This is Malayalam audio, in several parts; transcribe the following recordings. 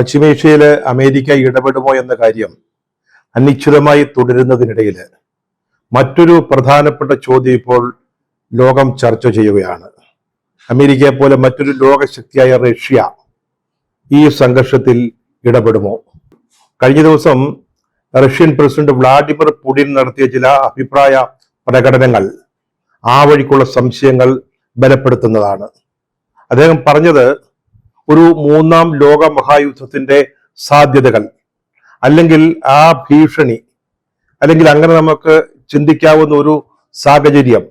പശ്ചിമേഷ്യയിൽ അമേരിക്ക ഇടപെടുമോ എന്ന കാര്യം അനിശ്ചിതമായി തുടരുന്നതിനിടയിൽ മറ്റൊരു പ്രധാനപ്പെട്ട ചോദ്യം ഇപ്പോൾ ലോകം ചർച്ച ചെയ്യുകയാണ്. അമേരിക്കയെ പോലെ മറ്റൊരു ലോകശക്തിയായ റഷ്യ ഈ സംഘർഷത്തിൽ ഇടപെടുമോ? കഴിഞ്ഞ ദിവസം റഷ്യൻ പ്രസിഡന്റ് വ്ളാഡിമിർ പുടിൻ നടത്തിയ ചില അഭിപ്രായ പ്രകടനങ്ങൾ ആ വഴിക്കുള്ള സംശയങ്ങൾ ബലപ്പെടുത്തുന്നതാണ്. അദ്ദേഹം പറഞ്ഞത് ഒരു മൂന്നാം ലോക മഹായുദ്ധത്തിന്റെ സാധ്യതകൾ അല്ലെങ്കിൽ ആ ഭീഷണി അല്ലെങ്കിൽ അങ്ങനെ നമുക്ക് ചിന്തിക്കാവുന്ന ഒരു സാഹചര്യം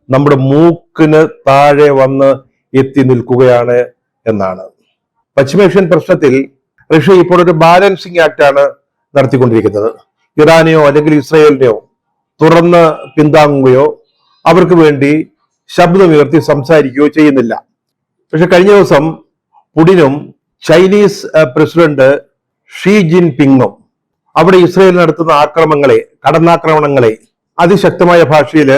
നമ്മുടെ മൂക്കിന് താഴെ വന്ന് എത്തി നിൽക്കുകയാണ് എന്നാണ്. പശ്ചിമേഷ്യൻ പ്രശ്നത്തിൽ റഷ്യ ഇപ്പോൾ ഒരു ബാലൻസിങ് ആക്ടാണ് നടത്തിക്കൊണ്ടിരിക്കുന്നത്. ഇറാനെയോ അല്ലെങ്കിൽ ഇസ്രയേലിനെയോ തുറന്ന് പിന്താങ്ങുകയോ അവർക്ക് വേണ്ടി ശബ്ദമുയർത്തി സംസാരിക്കുകയോ ചെയ്യുന്നില്ല. പക്ഷെ കഴിഞ്ഞ ദിവസം പുടിനും ചൈനീസ് പ്രസിഡന്റ് ഷീ ജിൻ പിങ്ങും അവിടെ ഇസ്രയേൽ നടത്തുന്ന കടന്നാക്രമണങ്ങളെ അതിശക്തമായ ഭാഷയിൽ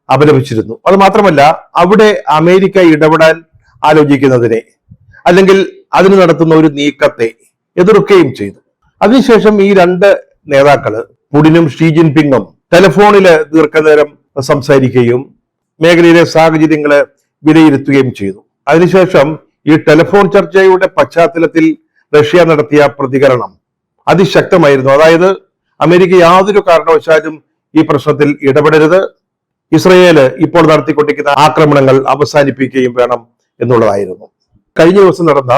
അപലപിച്ചിരുന്നു. അത് മാത്രമല്ല അവിടെ അമേരിക്ക ഇടപെടാൻ ആലോചിക്കുന്നതിനെ അല്ലെങ്കിൽ അതിന് നടത്തുന്ന ഒരു നീക്കത്തെ എതിർക്കുകയും ചെയ്തു. അതിനുശേഷം ഈ രണ്ട് നേതാക്കള് പുടിനും ഷീ ജിൻ പിങ്ങും ടെലിഫോണിൽ ദീർഘനേരം സംസാരിക്കുകയും മേഖലയിലെ സാഹചര്യങ്ങളെ വിലയിരുത്തുകയും ചെയ്തു. അതിനുശേഷം ഈ ടെലിഫോൺ ചർച്ചയുടെ പശ്ചാത്തലത്തിൽ റഷ്യ നടത്തിയ പ്രതികരണം അതിശക്തമായിരുന്നു. അതായത് അമേരിക്ക യാതൊരു കാരണവശാലും ഈ പ്രശ്നത്തിൽ ഇടപെടരുത്, ഇസ്രയേല് ഇപ്പോൾ നടത്തിക്കൊണ്ടിരിക്കുന്ന ആക്രമണങ്ങൾ അവസാനിപ്പിക്കുകയും വേണം എന്നുള്ളതായിരുന്നു. കഴിഞ്ഞ ദിവസം നടന്ന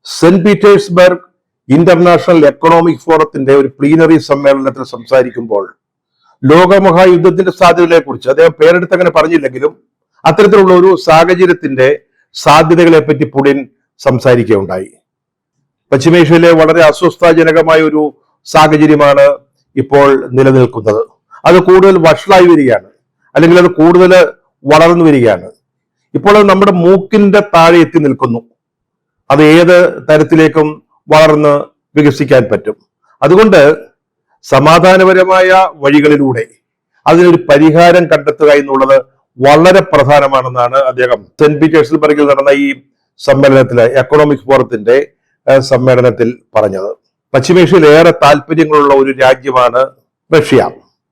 സെന്റ് പീറ്റേഴ്സ്ബർഗ് ഇന്റർനാഷണൽ എക്കണോമിക് ഫോറത്തിന്റെ ഒരു പ്ലീനറി സമ്മേളനത്തിൽ സംസാരിക്കുമ്പോൾ ലോകമഹായുദ്ധത്തിന്റെ സാധ്യതകളെ കുറിച്ച് അദ്ദേഹം പേരെടുത്ത് അങ്ങനെ പറഞ്ഞില്ലെങ്കിലും അത്തരത്തിലുള്ള ഒരു സാഹചര്യത്തിന്റെ സാധ്യതകളെ പറ്റി പുടിൻ സംസാരിക്കുകയുണ്ടായി. പശ്ചിമേഷ്യയിലെ വളരെ അസ്വസ്ഥാജനകമായ ഒരു സാഹചര്യമാണ് ഇപ്പോൾ നിലനിൽക്കുന്നത്. അത് കൂടുതൽ വഷളായി വരികയാണ്, അല്ലെങ്കിൽ അത് കൂടുതൽ വളർന്നു വരികയാണ്. ഇപ്പോൾ അത് നമ്മുടെ മൂക്കിന്റെ താഴെ എത്തി നിൽക്കുന്നു. അത് ഏത് തരത്തിലേക്കും വളർന്ന് വികസിക്കാൻ പറ്റും. അതുകൊണ്ട് സമാധാനപരമായ വഴികളിലൂടെ അതിനൊരു പരിഹാരം കണ്ടെത്തുക എന്നുള്ളത് വളരെ പ്രധാനമാണെന്നാണ് അദ്ദേഹം സെന്റ് പീറ്റേഴ്സ്ബർഗിൽ നടന്ന ഈ സമ്മേളനത്തില് എക്കണോമിക് ഫോറത്തിന്റെ സമ്മേളനത്തിൽ പറഞ്ഞത്. പശ്ചിമേഷ്യയിൽ ഏറെ താല്പര്യങ്ങളുള്ള ഒരു രാജ്യമാണ് റഷ്യ.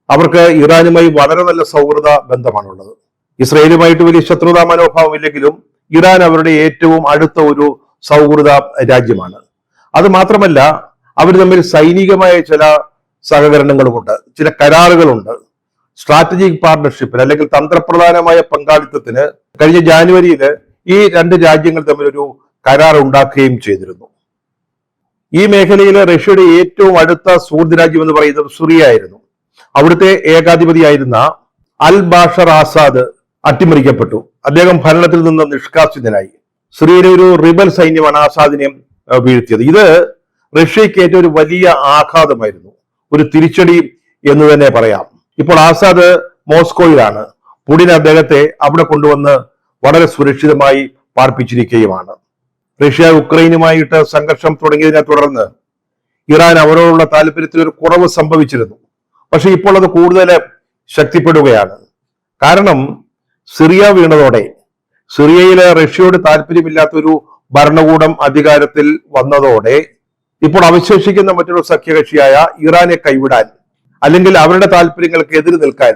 അവർക്ക് ഇറാനുമായി വളരെ നല്ല സൗഹൃദ ബന്ധമാണുള്ളത്. ഇസ്രയേലുമായിട്ട് വലിയ ശത്രുതാ മനോഭാവം ഇല്ലെങ്കിലും ഇറാൻ അവരുടെ ഏറ്റവും അടുത്ത ഒരു സൗഹൃദ രാജ്യമാണ്. അത് മാത്രമല്ല അവർ തമ്മിൽ സൈനികമായ ചില സഹകരണങ്ങളുമുണ്ട്, ചില കരാറുകളുണ്ട്. സ്ട്രാറ്റജിക് പാർട്ണർഷിപ്പിന് അല്ലെങ്കിൽ തന്ത്രപ്രധാനമായ പങ്കാളിത്തത്തിന് കഴിഞ്ഞ ജാനുവരിയിൽ ഈ രണ്ട് രാജ്യങ്ങൾ തമ്മിൽ ഒരു കരാർ ഉണ്ടാക്കുകയും ചെയ്തിരുന്നു. ഈ മേഖലയിൽ റഷ്യയുടെ ഏറ്റവും അടുത്ത സുഹൃത്ത് രാജ്യം എന്ന് പറയുന്നത് സിറിയ ആയിരുന്നു. അവിടുത്തെ ഏകാധിപതിയായിരുന്ന അൽ ബാഷർ ആസാദ് അട്ടിമറിക്കപ്പെട്ടു. അദ്ദേഹം ഭരണത്തിൽ നിന്ന് നിഷ്കാസിതനായി. സിറിയയിലെ ഒരു റിബൽ സൈന്യമാണ് ആസാദിനെ വീഴ്ത്തിയത്. ഇത് റഷ്യയ്ക്ക് ഏറ്റവും ഒരു വലിയ ആഘാതമായിരുന്നു, ഒരു തിരിച്ചടി എന്ന് തന്നെ പറയാം. ഇപ്പോൾ ആസാദ് മോസ്കോയിലാണ്. പുടിൻ അദ്ദേഹത്തെ അവിടെ കൊണ്ടുവന്ന് വളരെ സുരക്ഷിതമായി പാർപ്പിച്ചിരിക്കുകയുമാണ്. റഷ്യ ഉക്രൈനുമായിട്ട് സംഘർഷം തുടങ്ങിയതിനെ തുടർന്ന് ഇറാൻ അവരോടുള്ള താല്പര്യത്തിൽ ഒരു കുറവ് സംഭവിച്ചിരുന്നു. പക്ഷെ ഇപ്പോൾ അത് കൂടുതൽ ശക്തിപ്പെടുകയാണ്. കാരണം സിറിയ വീണതോടെ, സിറിയയിലെ റഷ്യയോട് താല്പര്യമില്ലാത്ത ഒരു ഭരണകൂടം അധികാരത്തിൽ വന്നതോടെ ഇപ്പോൾ അവശേഷിക്കുന്ന മറ്റൊരു സഖ്യകക്ഷിയായ ഇറാനെ കൈവിടാൻ അല്ലെങ്കിൽ അവരുടെ താല്പര്യങ്ങൾക്ക് എതിര് നിൽക്കാൻ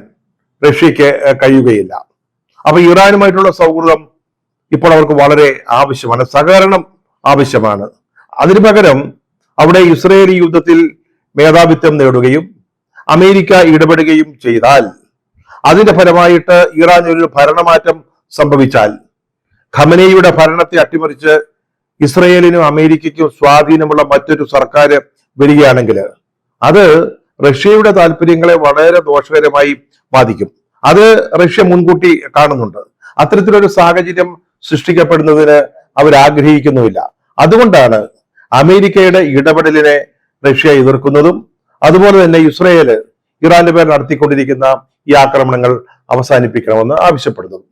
റഷ്യക്ക് കഴിയുകയില്ല. അപ്പൊ ഇറാനുമായിട്ടുള്ള സൗഹൃദം ഇപ്പോൾ അവർക്ക് വളരെ ആവശ്യമാണ്, സഹകരണം ആവശ്യമാണ്. അതിനു പകരം അവിടെ ഇസ്രയേലി യുദ്ധത്തിൽ മേധാവിത്വം നേടുകയും അമേരിക്ക ഇടപെടുകയും ചെയ്താൽ, അതിന്റെ ഫലമായിട്ട് ഇറാനിൽ ഒരു ഭരണമാറ്റം സംഭവിച്ചാൽ, ഖമനേയുടെ ഭരണത്തെ അട്ടിമറിച്ച് ഇസ്രയേലിനും അമേരിക്കയ്ക്കും സ്വാധീനമുള്ള മറ്റൊരു സർക്കാർ വരികയാണെങ്കിൽ അത് റഷ്യയുടെ താല്പര്യങ്ങളെ വളരെ ദോഷകരമായി ബാധിക്കും. അത് റഷ്യ മുൻകൂട്ടി കാണുന്നുണ്ട്. അത്തരത്തിലൊരു സാഹചര്യം സൃഷ്ടിക്കപ്പെടുന്നതിന് അവർ ആഗ്രഹിക്കുന്നുമില്ല. അതുകൊണ്ടാണ് അമേരിക്കയുടെ ഇടപെടലിനെ റഷ്യ എതിർക്കുന്നതും അതുപോലെ തന്നെ ഇസ്രയേല് ഇറാന്റെ പേർ നടത്തിക്കൊണ്ടിരിക്കുന്ന ഈ ആക്രമണങ്ങൾ അവസാനിപ്പിക്കണമെന്ന് ആവശ്യപ്പെടുന്നതും.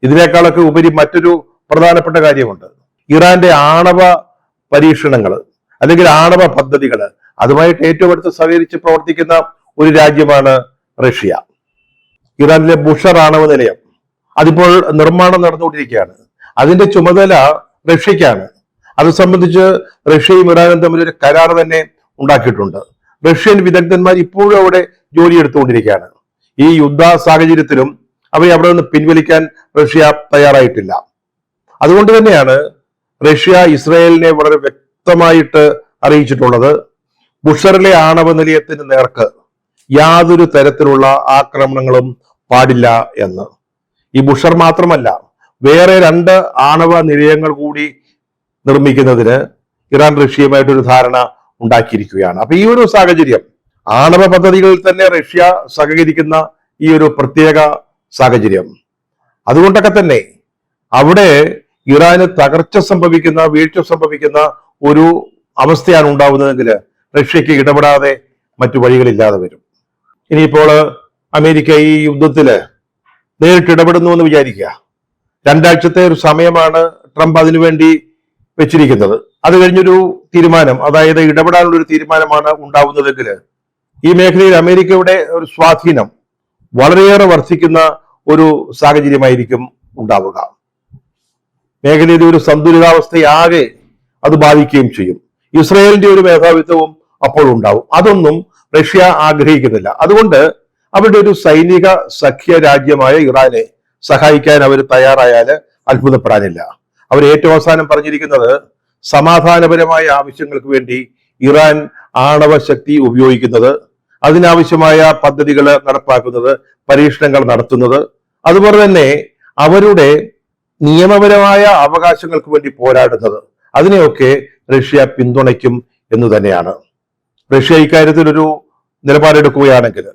ഇതിനേക്കാളൊക്കെ ഉപരി മറ്റൊരു പ്രധാനപ്പെട്ട കാര്യമുണ്ട്. ഇറാന്റെ ആണവ പരീക്ഷണങ്ങൾ അല്ലെങ്കിൽ ആണവ പദ്ധതികൾ, അതുമായിട്ട് ഏറ്റവും അടുത്ത് സഹകരിച്ച് പ്രവർത്തിക്കുന്ന ഒരു രാജ്യമാണ് റഷ്യ. ഇറാനിലെ ബുഷർ ആണവ നിലയം അതിപ്പോൾ നിർമ്മാണം നടന്നുകൊണ്ടിരിക്കുകയാണ്. അതിന്റെ ചുമതല റഷ്യക്കാണ്. അത് സംബന്ധിച്ച് റഷ്യയും ഇറാനും തമ്മിൽ ഒരു കരാർ തന്നെ ഉണ്ടാക്കിയിട്ടുണ്ട്. റഷ്യൻ വിദഗ്ധന്മാർ ഇപ്പോഴും അവിടെ ജോലി എടുത്തുകൊണ്ടിരിക്കുകയാണ്. ഈ യുദ്ധ സാഹചര്യത്തിലും അവരെ അവിടെ നിന്ന് പിൻവലിക്കാൻ റഷ്യ തയ്യാറായിട്ടില്ല. അതുകൊണ്ട് തന്നെയാണ് റഷ്യ ഇസ്രായേലിനെ വളരെ വ്യക്തമായിട്ട് അറിയിച്ചിട്ടുള്ളത്, ബുഷറിലെ ആണവ നിലയത്തിന് നേർക്ക് യാതൊരു തരത്തിലുള്ള ആക്രമണങ്ങളും പാടില്ല എന്ന്. ഈ ബുഷർ മാത്രമല്ല, വേറെ 2 ആണവ നിലയങ്ങൾ കൂടി നിർമ്മിക്കുന്നതിന് ഇറാൻ റഷ്യയുമായിട്ടൊരു ധാരണ ഉണ്ടാക്കിയിരിക്കുകയാണ്. അപ്പൊ ഈ ഒരു സാഹചര്യം, ആണവ പദ്ധതികളിൽ തന്നെ റഷ്യ സഹകരിക്കുന്ന ഈ ഒരു പ്രത്യേക സാഹചര്യം, അതുകൊണ്ടൊക്കെ തന്നെ അവിടെ ഇറാന് തകർച്ച സംഭവിക്കുന്ന, വീഴ്ച സംഭവിക്കുന്ന ഒരു അവസ്ഥയാണ് ഉണ്ടാവുന്നതെങ്കിൽ റഷ്യക്ക് ഇടപെടാതെ മറ്റു വഴികളില്ലാതെ വരും. ഇനിയിപ്പോൾ അമേരിക്ക ഈ യുദ്ധത്തില് നേരിട്ട് ഇടപെടുന്നു എന്ന് വിചാരിക്കുക. 2 ആഴ്ചത്തെ ഒരു സമയമാണ് ട്രംപ് അതിനുവേണ്ടി വെച്ചിരിക്കുന്നത്. അത് കഴിഞ്ഞൊരു തീരുമാനം, അതായത് ഇടപെടാനുള്ള ഒരു തീരുമാനമാണ് ഉണ്ടാവുന്നതെങ്കിൽ ഈ മേഖലയിൽ അമേരിക്കയുടെ ഒരു സ്വാധീനം വളരെയേറെ വർദ്ധിക്കുന്ന ഒരു സാഹചര്യമായിരിക്കും ഉണ്ടാവുക. മേഖലയിലെ ഒരു സന്തുലിതാവസ്ഥയാകെ അത് ബാധിക്കുകയും ചെയ്യും. ഇസ്രായേലിന്റെ ഒരു മേധാവിത്വവും അപ്പോൾ ഉണ്ടാവും. അതൊന്നും റഷ്യ ആഗ്രഹിക്കുന്നില്ല. അതുകൊണ്ട് അവരുടെ ഒരു സൈനിക സഖ്യ രാജ്യമായ ഇറാനെ സഹായിക്കാൻ അവർ തയ്യാറായാൽ അത്ഭുതപ്പെടാനില്ല. അവർ ഏറ്റവും അവസാനം പറഞ്ഞിരിക്കുന്നത്, സമാധാനപരമായ ആവശ്യങ്ങൾക്ക് വേണ്ടി ഇറാൻ ആണവ ശക്തി ഉപയോഗിക്കുന്നത്, അതിനാവശ്യമായ പദ്ധതികൾ നടപ്പാക്കുന്നത്, പരീക്ഷണങ്ങൾ നടത്തുന്നത്, അതുപോലെ തന്നെ അവരുടെ നിയമപരമായ അവകാശങ്ങൾക്ക് വേണ്ടി പോരാടുന്നത്, അതിനെയൊക്കെ റഷ്യ പിന്തുണയ്ക്കും എന്ന് തന്നെയാണ്. റഷ്യ ഇക്കാര്യത്തിൽ ഒരു നിലപാടെടുക്കുകയാണെങ്കിൽ,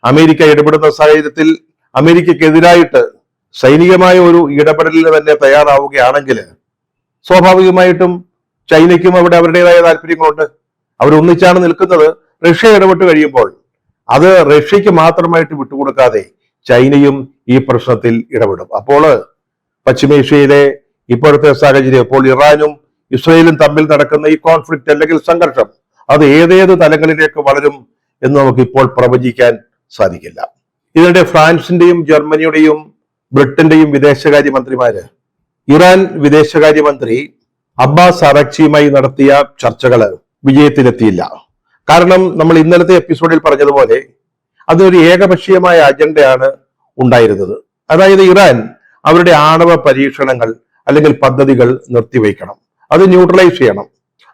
അമേരിക്ക ഇടപെടുന്ന സാഹചര്യത്തിൽ അമേരിക്കക്കെതിരായിട്ട് സൈനികമായ ഒരു ഇടപെടലിന് തന്നെ തയ്യാറാവുകയാണെങ്കിൽ സ്വാഭാവികമായിട്ടും ചൈനയ്ക്കും അവിടെ അവരുടേതായ താല്പര്യങ്ങളുണ്ട്. അവരൊന്നിച്ചാണ് നിൽക്കുന്നത്. റഷ്യ ഇടപെട്ട് കഴിയുമ്പോൾ അത് റഷ്യക്ക് മാത്രമായിട്ട് വിട്ടുകൊടുക്കാതെ ചൈനയും ഈ പ്രശ്നത്തിൽ ഇടപെടും. അപ്പോൾ പശ്ചിമേഷ്യയിലെ ഇപ്പോഴത്തെ സാഹചര്യം, ഇപ്പോൾ ഇറാനും ഇസ്രയേലും തമ്മിൽ നടക്കുന്ന ഈ കോൺഫ്ലിക്റ്റ് അല്ലെങ്കിൽ സംഘർഷം, അത് ഏതേത് തലങ്ങളിലേക്ക് വളരും എന്ന് നമുക്ക് ഇപ്പോൾ പ്രവചിക്കാൻ സാധിക്കില്ല. ഇതിനിടെ ഫ്രാൻസിന്റെയും ജർമ്മനിയുടെയും ബ്രിട്ടന്റെയും വിദേശകാര്യമന്ത്രിമാര് ഇറാൻ വിദേശകാര്യമന്ത്രി അബ്ബാസ് അറക്ചിയുമായി നടത്തിയ ചർച്ചകൾ വിജയത്തിലെത്തിയില്ല. കാരണം നമ്മൾ ഇന്നലത്തെ എപ്പിസോഡിൽ പറഞ്ഞതുപോലെ അതൊരു ഏകപക്ഷീയമായ അജണ്ടയാണ് ഉണ്ടായിരുന്നത്. അതായത് ഇറാൻ അവരുടെ ആണവ പരീക്ഷണങ്ങൾ അല്ലെങ്കിൽ പദ്ധതികൾ നിർത്തിവെക്കണം, അത് ന്യൂട്രലൈസ് ചെയ്യണം,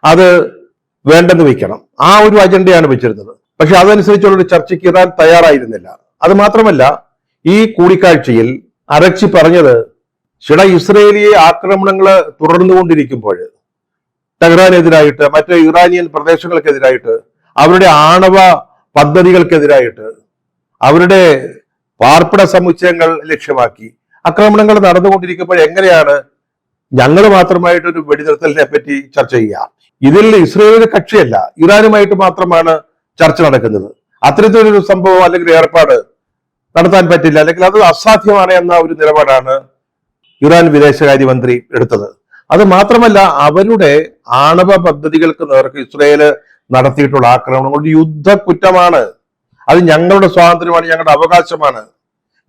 അത് വേണ്ടെന്ന് വെക്കണം. ആ ഒരു അജണ്ടയാണ് വെച്ചിരുന്നത്. പക്ഷെ അതനുസരിച്ചുള്ള ഒരു ചർച്ചയ്ക്ക് ഇറാൻ തയ്യാറായിരുന്നില്ല. അത് മാത്രമല്ല, ഈ കൂടിക്കാഴ്ചയിൽ അറക്ചി പറഞ്ഞത്, ഇസ്രയേലിയെ ആക്രമണങ്ങൾ തുടർന്നുകൊണ്ടിരിക്കുമ്പോൾ ടെഹ്റാനെതിരായിട്ട്, മറ്റ് ഇറാനിയൻ പ്രദേശങ്ങൾക്കെതിരായിട്ട്, അവരുടെ ആണവ പദ്ധതികൾക്കെതിരായിട്ട്, അവരുടെ പാർപ്പിട സമുച്ചയങ്ങൾ ലക്ഷ്യമാക്കി ആക്രമണങ്ങൾ നടന്നുകൊണ്ടിരിക്കുമ്പോൾ എങ്ങനെയാണ് ഞങ്ങൾ മാത്രമായിട്ടൊരു വെടിനിർത്തലിനെ പറ്റി ചർച്ച ചെയ്യുക? ഇതിൽ ഇസ്രയേലിന്റെ കക്ഷിയല്ല, ഇറാനുമായിട്ട് മാത്രമാണ് ചർച്ച നടക്കുന്നത്. അത്തരത്തിലൊരു സംഭവം അല്ലെങ്കിൽ ഏർപ്പാട് നടത്താൻ പറ്റില്ല, അല്ലെങ്കിൽ അത് അസാധ്യമാണ് എന്ന ഒരു നിലപാടാണ് ഇറാൻ വിദേശകാര്യമന്ത്രി എടുത്തത്. അത് മാത്രമല്ല, അവരുടെ ആണവ പദ്ധതികൾക്ക് നേർക്ക് ഇസ്രയേല് നടത്തിയിട്ടുള്ള ആക്രമണങ്ങൾ യുദ്ധ കുറ്റമാണ്. അത് ഞങ്ങളുടെ സ്വാതന്ത്ര്യമാണ്, ഞങ്ങളുടെ അവകാശമാണ്.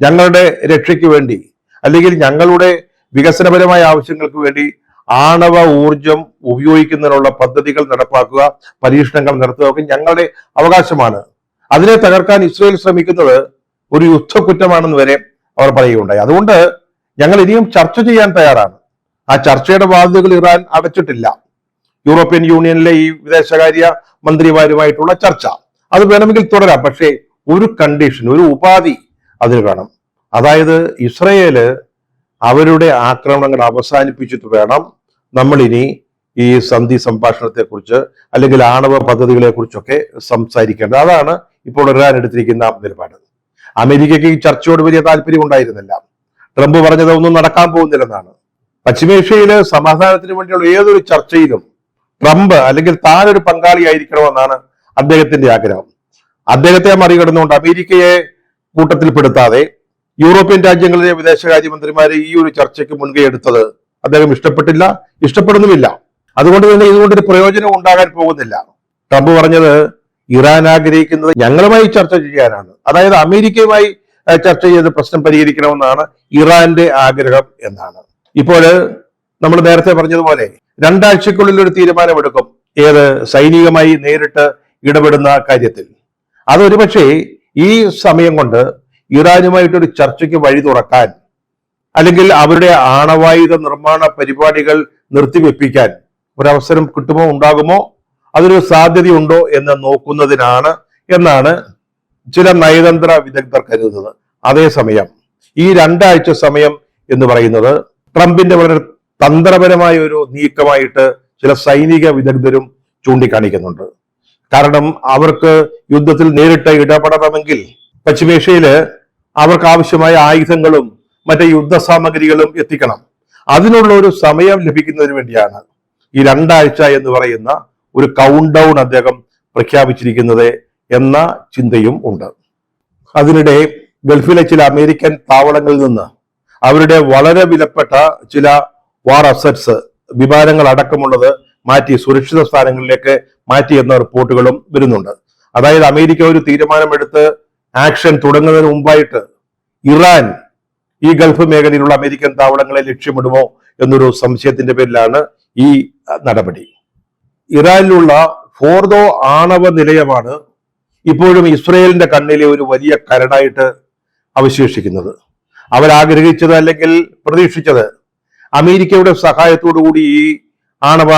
ഞങ്ങളുടെ രക്ഷയ്ക്ക് വേണ്ടി അല്ലെങ്കിൽ ഞങ്ങളുടെ വികസനപരമായ ആവശ്യങ്ങൾക്ക് വേണ്ടി ആണവ ഊർജം ഉപയോഗിക്കുന്നതിനുള്ള പദ്ധതികൾ നടപ്പാക്കുക, പരീക്ഷണങ്ങൾ നടത്തുക ഞങ്ങളുടെ അവകാശമാണ്. അതിനെ തകർക്കാൻ ഇസ്രയേൽ ശ്രമിക്കുന്നത് ഒരു യുദ്ധക്കുറ്റമാണെന്ന് വരെ അവർ പറയുകയുണ്ടായി. അതുകൊണ്ട് ഞങ്ങൾ ഇനിയും ചർച്ച ചെയ്യാൻ തയ്യാറാണ്. ആ ചർച്ചയുടെ വാതിലുകൾ ഇറാൻ അടച്ചിട്ടില്ല. യൂറോപ്യൻ യൂണിയനിലെ ഈ വിദേശകാര്യ മന്ത്രിമാരുമായിട്ടുള്ള ചർച്ച അത് വേണമെങ്കിൽ തുടരാം. പക്ഷേ ഒരു കണ്ടീഷൻ, ഒരു ഉപാധി അതിൽ വേണം. അതായത് ഇസ്രയേല് അവരുടെ ആക്രമണങ്ങൾ അവസാനിപ്പിച്ചിട്ട് വേണം നമ്മൾ ഇനി ഈ സന്ധി സംഭാഷണത്തെക്കുറിച്ച് അല്ലെങ്കിൽ ആണവ പദ്ധതികളെ കുറിച്ചൊക്കെ സംസാരിക്കേണ്ടത്. അതാണ് ഇപ്പോൾ ഇറാൻ എടുത്തിരിക്കുന്ന നിലപാട്. അമേരിക്കയ്ക്ക് ഈ ചർച്ചയോട് വലിയ താല്പര്യം ഉണ്ടായിരുന്നില്ല. ട്രംപ് പറഞ്ഞത് ഒന്നും നടക്കാൻ പോകുന്നില്ലെന്നാണ്. പശ്ചിമേഷ്യയില് സമാധാനത്തിന് വേണ്ടിയുള്ള ഏതൊരു ചർച്ചയിലും ട്രംപ് അല്ലെങ്കിൽ താനൊരു പങ്കാളിയായിരിക്കണമെന്നാണ് അദ്ദേഹത്തിന്റെ ആഗ്രഹം. അദ്ദേഹത്തെ മറികടന്നുകൊണ്ട് അമേരിക്കയെ കൂട്ടത്തിൽപ്പെടുത്താതെ യൂറോപ്യൻ രാജ്യങ്ങളിലെ വിദേശകാര്യമന്ത്രിമാരെ ഈ ഒരു ചർച്ചയ്ക്ക് മുൻകൈ എടുത്തത് അദ്ദേഹം ഇഷ്ടപ്പെട്ടില്ല, ഇഷ്ടപ്പെടുന്നുമില്ല. അതുകൊണ്ട് തന്നെ ഇതുകൊണ്ടൊരു പ്രയോജനം ഉണ്ടാകാൻ പോകുന്നില്ല. ട്രംപ് പറഞ്ഞത് ഇറാൻ ആഗ്രഹിക്കുന്നത് ഞങ്ങളുമായി ചർച്ച ചെയ്യാനാണ്, അതായത് അമേരിക്കയുമായി ചർച്ച ചെയ്ത് പ്രശ്നം പരിഹരിക്കണമെന്നാണ് ഇറാന്റെ ആഗ്രഹം എന്നാണ്. ഇപ്പോൾ നമ്മൾ നേരത്തെ പറഞ്ഞതുപോലെ 2 ആഴ്ചക്കുള്ളിൽ ഒരു തീരുമാനമെടുക്കും, ഏത് സൈനികമായി നേരിട്ട് ഇടപെടുന്ന കാര്യത്തിൽ. അതൊരുപക്ഷെ ഈ സമയം കൊണ്ട് ഇറാനുമായിട്ടൊരു ചർച്ചയ്ക്ക് വഴി തുറക്കാൻ, അല്ലെങ്കിൽ അവരുടെ ആണവായുധ നിർമ്മാണ പരിപാടികൾ നിർത്തിവെപ്പിക്കാൻ ഒരവസരം കിട്ടുമോ, ഉണ്ടാകുമോ, അതൊരു സാധ്യതയുണ്ടോ എന്ന് നോക്കുന്നതിനാണ് എന്നാണ് ചില നയതന്ത്ര വിദഗ്ധർ കരുതുന്നത്. അതേസമയം ഈ 2 ആഴ്ച സമയം എന്ന് പറയുന്നത് ട്രംപിന്റെ വളരെ തന്ത്രപരമായ ഒരു നീക്കമായിട്ട് ചില സൈനിക വിദഗ്ധരും ചൂണ്ടിക്കാണിക്കുന്നുണ്ട്. കാരണം അവർക്ക് യുദ്ധത്തിൽ നേരിട്ട് ഇടപെടണമെങ്കിൽ പശ്ചിമേഷ്യയില് അവർക്ക് ആവശ്യമായ ആയുധങ്ങളും മറ്റു യുദ്ധസാമഗ്രികളും എത്തിക്കണം. അതിനുള്ള ഒരു സമയം ലഭിക്കുന്നതിന് വേണ്ടിയാണ് ഈ 2 ആഴ്ച എന്ന് പറയുന്ന ഒരു കൗണ്ട് ഡൗൺ അദ്ദേഹം പ്രഖ്യാപിച്ചിരിക്കുന്നത് എന്ന ചിന്തയും ഉണ്ട്. അതിനിടെ ഗൾഫിലെ ചില അമേരിക്കൻ താവളങ്ങളിൽ നിന്ന് അവരുടെ വളരെ വിലപ്പെട്ട ചില വാർ അസറ്റ്സ്, വിമാനങ്ങൾ അടക്കമുള്ളത് മാറ്റി സുരക്ഷിത സ്ഥാനങ്ങളിലേക്ക് മാറ്റി എന്ന റിപ്പോർട്ടുകളും വരുന്നുണ്ട്. അതായത് അമേരിക്ക ഒരു തീരുമാനമെടുത്ത് ആക്ഷൻ തുടങ്ങുന്നതിന് മുമ്പായിട്ട് ഇറാൻ ഈ ഗൾഫ് മേഖലയിലുള്ള അമേരിക്കൻ താവളങ്ങളെ ലക്ഷ്യമിടുമോ എന്നൊരു സംശയത്തിന്റെ പേരിലാണ് ഈ നടപടി. ഇറാനിലുള്ള ഫോർദോ ആണവ നിലയമാണ് ഇപ്പോഴും ഇസ്രയേലിന്റെ കണ്ണിലെ ഒരു വലിയ കരടായിട്ട് അവശേഷിക്കുന്നത്. അവരാഗ്രഹിച്ചത് അല്ലെങ്കിൽ പ്രതീക്ഷിച്ചത് അമേരിക്കയുടെ സഹായത്തോടു കൂടി ഈ ആണവ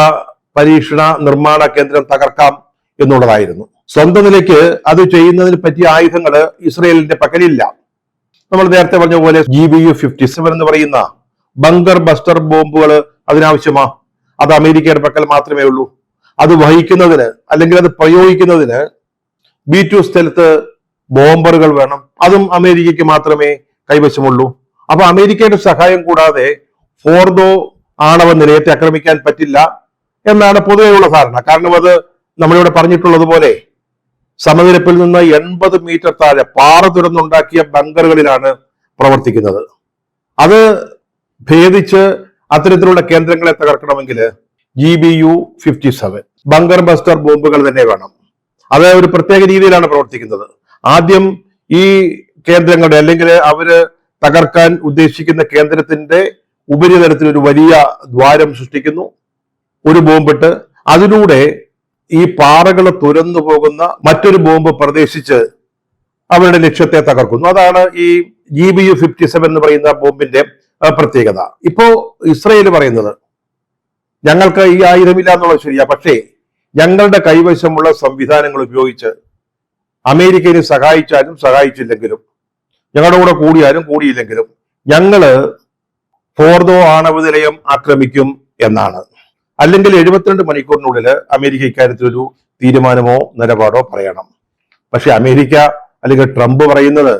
പരീക്ഷണ നിർമ്മാണ കേന്ദ്രം തകർക്കാം എന്നുള്ളതായിരുന്നു. സ്വന്തം നിലയ്ക്ക് അത് ചെയ്യുന്നതിന് പറ്റിയ ആയുധങ്ങൾ ഇസ്രയേലിന്റെ പക്കലില്ല. നമ്മൾ നേരത്തെ പറഞ്ഞ പോലെ GBU-57 എന്ന് പറയുന്ന ബങ്കർ ബസ്റ്റർ ബോംബുകൾ അതിനാവശ്യമാ. അത് അമേരിക്കയുടെ പക്കൽ മാത്രമേ ഉള്ളൂ. അത് വഹിക്കുന്നതിന് അല്ലെങ്കിൽ അത് പ്രയോഗിക്കുന്നതിന് B-2 സ്ഥലത്ത് ബോംബറുകൾ വേണം. അതും അമേരിക്കയ്ക്ക് മാത്രമേ കൈവശമുള്ളൂ. അപ്പൊ അമേരിക്കയുടെ സഹായം കൂടാതെ ഫോർദോ ആണവ നിലയത്തെ ആക്രമിക്കാൻ പറ്റില്ല എന്നാണ് പൊതുവെയുള്ള ധാരണ. കാരണം അത് നമ്മളിവിടെ പറഞ്ഞിട്ടുള്ളതുപോലെ സമനിരപ്പിൽ നിന്ന് 80 മീറ്റർ താഴെ പാറ തുറന്നുണ്ടാക്കിയ ബങ്കറുകളിലാണ് പ്രവർത്തിക്കുന്നത്. അത് ഭേദിച്ച് അത്തരത്തിലുള്ള കേന്ദ്രങ്ങളെ തകർക്കണമെങ്കിൽ GBU-57 ബങ്കർ ബസ്റ്റർ ബോംബുകൾ തന്നെ വേണം. അത് ഒരു പ്രത്യേക രീതിയിലാണ് പ്രവർത്തിക്കുന്നത്. ആദ്യം ഈ കേന്ദ്രങ്ങളുടെ അല്ലെങ്കിൽ അവര് തകർക്കാൻ ഉദ്ദേശിക്കുന്ന കേന്ദ്രത്തിന്റെ ഉപരിതലത്തിൽ ഒരു വലിയ ദ്വാരം സൃഷ്ടിക്കുന്നു, ഒരു ബോംബിട്ട് അതിലൂടെ ഈ പാറകൾ തുരന്നു പോകുന്ന മറ്റൊരു ബോംബ് പ്രദേശിച്ച് അവരുടെ ലക്ഷ്യത്തെ തകർക്കുന്നു. അതാണ് ഈ GBU-57 എന്ന് പറയുന്ന ബോംബിന്റെ പ്രത്യേകത. ഇപ്പോ ഇസ്രയേൽ പറയുന്നത് ഞങ്ങൾക്ക് ഈ ആയുധമില്ല എന്നുള്ളത് ശരിയാ, പക്ഷേ ഞങ്ങളുടെ കൈവശമുള്ള സംവിധാനങ്ങൾ ഉപയോഗിച്ച് അമേരിക്കയെ സഹായിച്ചാലും സഹായിച്ചില്ലെങ്കിലും, ഞങ്ങളുടെ കൂടെ കൂടിയാലും കൂടിയില്ലെങ്കിലും ഞങ്ങള് ഫോർദോ ആണവ നിലയം ആക്രമിക്കും എന്നാണ്. അല്ലെങ്കിൽ 72 മണിക്കൂറിനുള്ളിൽ അമേരിക്ക ഇക്കാര്യത്തിൽ ഒരു തീരുമാനമോ നിലപാടോ പറയണം. പക്ഷെ അമേരിക്ക അല്ലെങ്കിൽ ട്രംപ് പറയുന്നത്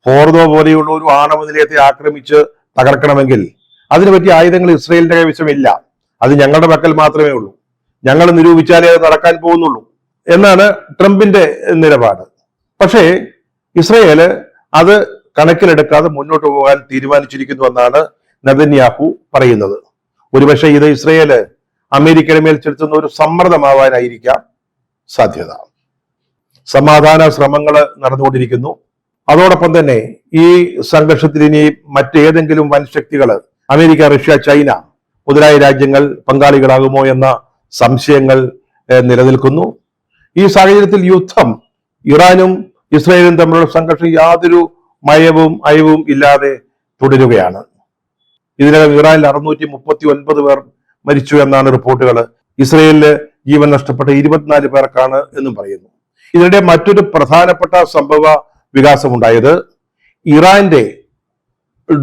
ഫോർദോ പോലെയുള്ള ഒരു ആണവ നിലയത്തെ ആക്രമിച്ച് തകർക്കണമെങ്കിൽ അതിനു പറ്റിയ ആയുധങ്ങൾ ഇസ്രയേലിന്റെ കൈവശമില്ല, അത് ഞങ്ങളുടെ പക്കൽ മാത്രമേ ഉള്ളൂ, ഞങ്ങൾ നിരൂപിച്ചാലേ അത് നടക്കാൻ പോകുന്നുള്ളൂ എന്നാണ് ട്രംപിന്റെ നിലപാട്. പക്ഷേ ഇസ്രയേല് അത് കണക്കിലെടുക്കാതെ മുന്നോട്ട് പോകാൻ തീരുമാനിച്ചിരിക്കുന്നുവെന്നാണ് നെതന്യാഹു പറയുന്നത്. ഒരുപക്ഷെ ഇത് ഇസ്രയേല് അമേരിക്കയുടെ മേൽ ചെലുത്തുന്ന ഒരു സമ്മർദ്ദമാവാനായിരിക്കാം സാധ്യത. സമാധാന ശ്രമങ്ങൾ നടന്നുകൊണ്ടിരിക്കുന്നു. അതോടൊപ്പം തന്നെ ഈ സംഘർഷത്തിൽ ഇനി മറ്റേതെങ്കിലും വൻശക്തികൾ, അമേരിക്ക, റഷ്യ, ചൈന മുതലായ രാജ്യങ്ങൾ പങ്കാളികളാകുമോ എന്ന സംശയങ്ങൾ നിലനിൽക്കുന്നു. ഈ സാഹചര്യത്തിൽ യുദ്ധം, ഇറാനും ഇസ്രയേലും തമ്മിലുള്ള സംഘർഷം യാതൊരു അയവും ഇല്ലാതെ തുടരുകയാണ്. ഇതിനകം ഇറാനിൽ 639 പേർ മരിച്ചു എന്നാണ് റിപ്പോർട്ടുകൾ. ഇസ്രയേലില് ജീവൻ നഷ്ടപ്പെട്ട 24 പേർക്കാണ് എന്നും പറയുന്നു. ഇതിനിടെ മറ്റൊരു പ്രധാനപ്പെട്ട സംഭവ വികാസമുണ്ടായത് ഇറാന്റെ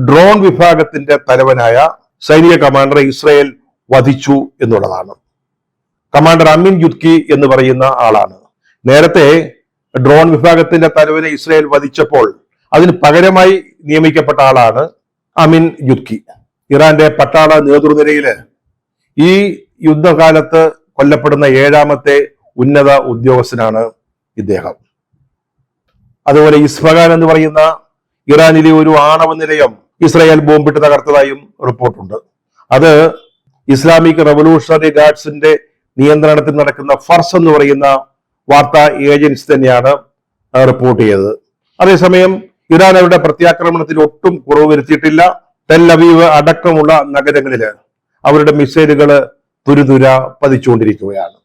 ഡ്രോൺ വിഭാഗത്തിന്റെ തലവനായ സൈനിക കമാൻഡറെ ഇസ്രയേൽ വധിച്ചു എന്നുള്ളതാണ്. കമാൻഡർ അമീൻ യുദ്കി എന്ന് പറയുന്ന ആളാണ്. നേരത്തെ ഡ്രോൺ വിഭാഗത്തിന്റെ തലവനെ ഇസ്രയേൽ വധിച്ചപ്പോൾ അതിന് പകരമായി നിയമിക്കപ്പെട്ട ആളാണ് അമീൻ യുദ്കി. ഇറാന്റെ പട്ടാള നേതൃനിരയില് ഈ യുദ്ധകാലത്ത് കൊല്ലപ്പെടുന്ന 7ാമത്തെ ഉന്നത ഉദ്യോഗസ്ഥനാണ് ഇദ്ദേഹം. അതുപോലെ ഇസ്ഫഹാൻ എന്ന് പറയുന്ന ഇറാനിലെ ഒരു ആണവ നിലയം ഇസ്രായേൽ ബോംബിട്ട് തകർത്തതായും റിപ്പോർട്ടുണ്ട്. അത് ഇസ്ലാമിക് റവല്യൂഷണറി ഗാർഡ്സിന്റെ നിയന്ത്രണത്തിൽ നടക്കുന്ന ഫർസ് എന്ന് പറയുന്ന വാർത്താ ഏജൻസി തന്നെയാണ് റിപ്പോർട്ട് ചെയ്തത്. അതേസമയം ഇറാൻ അവരുടെ പ്രത്യാക്രമണത്തിൽ ഒട്ടും കുറവ് വരുത്തിയിട്ടില്ല. ടെൽ അവീവ് അടക്കമുള്ള നഗരങ്ങളില് അവരുടെ മിസൈലുകൾ തുരുതുര പതിച്ചുകൊണ്ടിരിക്കുകയാണ്.